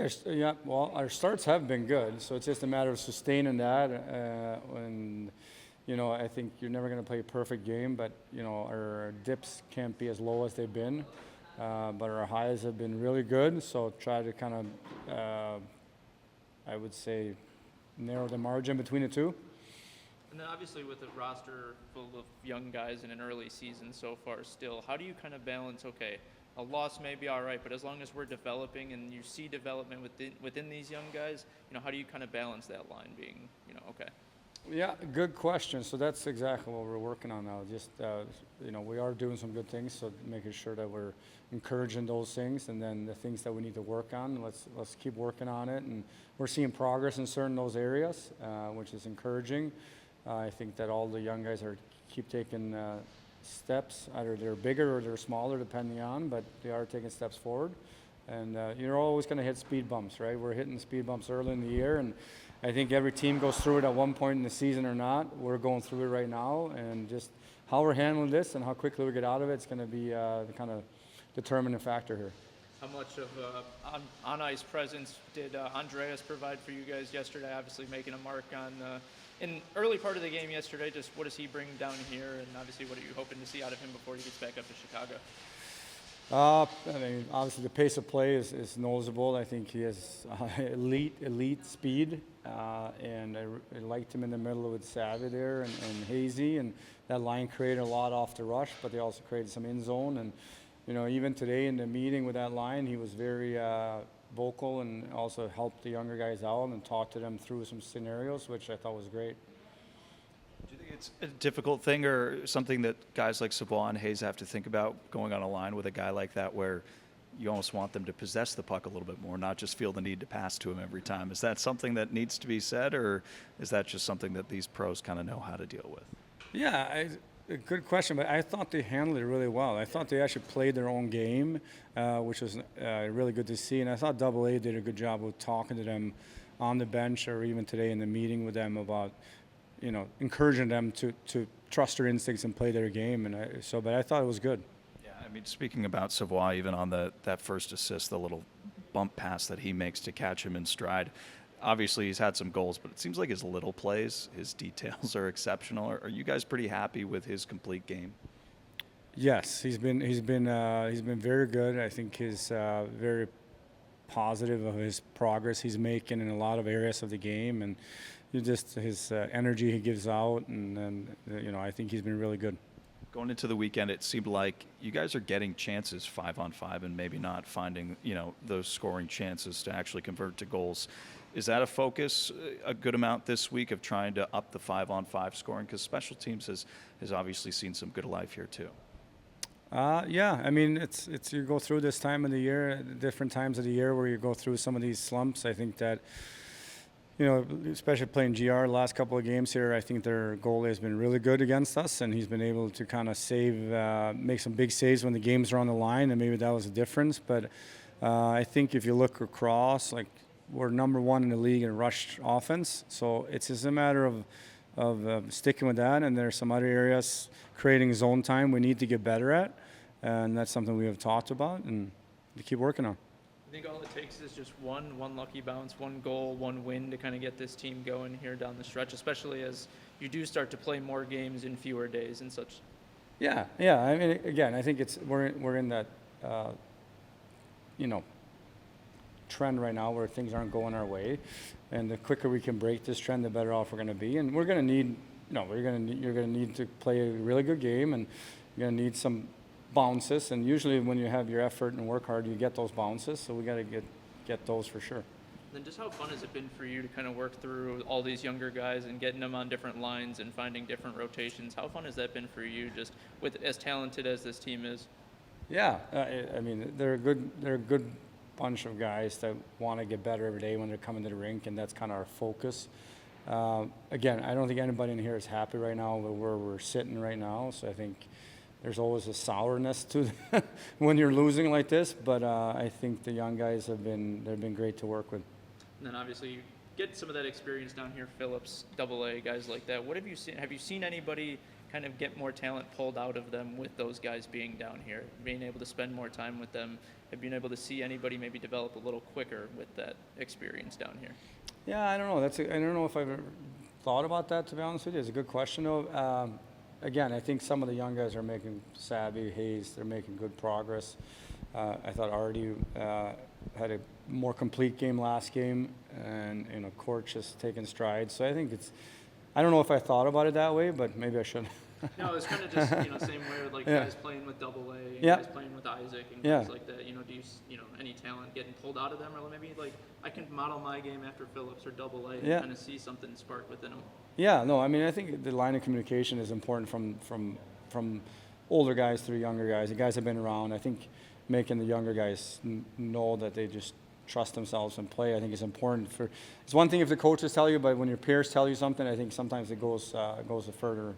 our starts have been good, so it's just a matter of sustaining that. And I think you're never going to play a perfect game, but our dips can't be as low as they've been, but our highs have been really good. So try to kind of, I would say, narrow the margin between the two. And then obviously with a roster full of young guys in an early season so far still, how do you kind of balance, okay, a loss may be all right, but as long as we're developing and you see development within these young guys, how do you kind of balance that line being, okay? Yeah, good question. So that's exactly what we're working on now. Just, we are doing some good things, so making sure that we're encouraging those things, and then the things that we need to work on, let's keep working on it. And we're seeing progress in certain those areas, which is encouraging. I think that all the young guys keep taking steps. Either they're bigger or they're smaller, depending on, but they are taking steps forward. And you're always going to hit speed bumps, right? We're hitting speed bumps early in the year, and I think every team goes through it at one point in the season or not. We're going through it right now, and just how we're handling this and how quickly we get out of it is going to be the kind of determining factor here. How much of on-ice presence did Andreas provide for you guys yesterday? Obviously making a mark on in early part of the game yesterday. Just what does he bring down here, and obviously what are you hoping to see out of him before he gets back up to Chicago? Obviously the pace of play is noticeable. I think he has elite speed, and I liked him in the middle with Savvy there and Hazy, and that line created a lot off the rush, but they also created some in zone. And even today in the meeting with that line, he was very vocal and also helped the younger guys out and talked to them through some scenarios, which I thought was great. Do you think it's a difficult thing or something that guys like Savoie and Hayes have to think about going on a line with a guy like that where you almost want them to possess the puck a little bit more, not just feel the need to pass to him every time? Is that something that needs to be said, or is that just something that these pros kind of know how to deal with? Yeah, a good question, but I thought they handled it really well. I thought they actually played their own game, which was really good to see. And I thought AA did a good job of talking to them on the bench or even today in the meeting with them about, encouraging them to trust their instincts and play their game. But I thought it was good. Yeah, I mean, speaking about Savoie, even on that first assist, the little bump pass that he makes to catch him in stride. Obviously, he's had some goals, but it seems like his little plays, his details are exceptional. Are you guys pretty happy with his complete game? Yes, he's been very good. I think he's very positive of his progress he's making in a lot of areas of the game, and his energy he gives out, and I think he's been really good. Going into the weekend, it seemed like you guys are getting chances 5-on-5 and maybe not finding those scoring chances to actually convert to goals. Is that a focus a good amount this week of trying to up the 5-on-5 scoring? Because special teams has obviously seen some good life here too. Yeah, I mean, it's you go through this time of the year, different times of the year where you go through some of these slumps. I think that, especially playing GR the last couple of games here, I think their goalie has been really good against us, and he's been able to kind of make some big saves when the games are on the line, and maybe that was a difference. But I think if you look across, like, we're number one in the league in rush offense, so it's just a matter of sticking with that. And there's some other areas creating zone time we need to get better at, and that's something we have talked about and to keep working on. I think all it takes is just one lucky bounce, one goal, one win to kind of get this team going here down the stretch, especially as you do start to play more games in fewer days and such. Yeah. I mean, again, I think we're in that trend right now where things aren't going our way, and the quicker we can break this trend, the better off we're going to be. And we're going to need, you're going to need to play a really good game, and you're going to need some bounces. And usually, when you have your effort and work hard, you get those bounces. So we got to get those for sure. Then just how fun has it been for you to kind of work through all these younger guys and getting them on different lines and finding different rotations? How fun has that been for you, just with as talented as this team is? Yeah, I mean, they're a good bunch of guys that want to get better every day when they're coming to the rink, and that's kind of our focus. Again, I don't think anybody in here is happy right now with where we're sitting right now, so I think there's always a sourness to when you're losing like this, but I think the young guys they've been great to work with. And then obviously you get some of that experience down here, Phillips, AA, guys like that. What have you seen? Have you seen anybody kind of get more talent pulled out of them with those guys being down here, being able to spend more time with them, and being able to see anybody maybe develop a little quicker with that experience down here? Yeah, I don't know. I don't know if I've ever thought about that, to be honest with you. It's a good question, though. Again, I think some of the young guys are making savvy, Hayes, they're making good progress. I thought Artie had a more complete game last game, and Court just taking strides. So I think I don't know if I thought about it that way, but maybe I should. No, it's kind of just same way with like Yeah. guys playing with Double A, and Yeah. guys playing with Isaac, and Yeah. guys like that. Do you any talent getting pulled out of them, or maybe like I can model my game after Phillips or Double A and Yeah. kind of see something spark within them. Yeah, no, I mean, I think the line of communication is important from older guys through younger guys. The guys have been around. I think making the younger guys know that they just trust themselves and play, I think is important. It's one thing if the coaches tell you, but when your peers tell you something, I think sometimes it goes a further